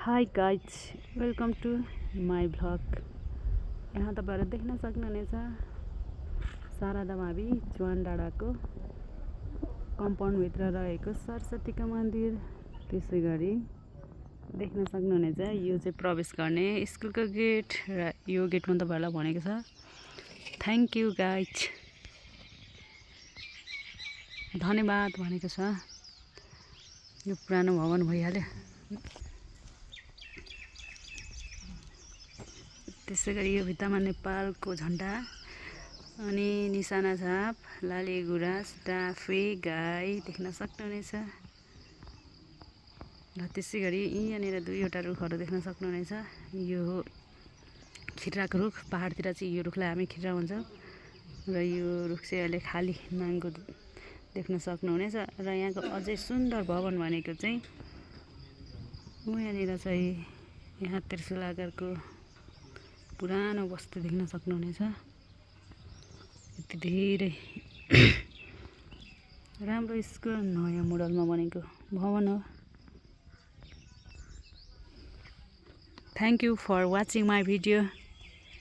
Hi guys, welcome to my vlog. यहाँ तपाईँहरू देख्न सक्नुहुनेछ शारदा भावी चुवान डाँडाको कम्पाउन्डभित्र रहेको सरस्वतीको मन्दिर। त्यसै गरी देख्न सक्नुहुनेछ यो चाहिँ प्रवेश गर्ने स्कुलको गेट र यो गेटमा तपाईँहरूलाई भनेको छ थ्याङ्क यू गाइज, धन्यवाद भनेको छ। यो पुरानो भवन भइहाल्यो। त्यसै गरी यो भित्तामा नेपालको झन्डा अनि निशाना छाप, लाली गुराँस, डाँफे, गाई देख्न सक्नुहुनेछ। र त्यसै गरी यहाँनिर दुईवटा रुखहरू देख्न सक्नुहुनेछ। यो हो खिर्राको रुख। पहाडतिर चाहिँ यो रुखलाई हामी खिर्रा भन्छौँ र यो रुख चाहिँ अहिले खाली नाङ्गो देख्न सक्नुहुनेछ। र यहाँको अझै सुन्दर भवन भनेको चाहिँ यहाँनिर चाहिँ यहाँ त्रिशुल आकारको पुरानो वस्तु देख्न सक्नुहुनेछ। यति धेरै राम्रो स्कुल नयाँ मोडलमा बनेको भवन हो। Thank you for watching my video.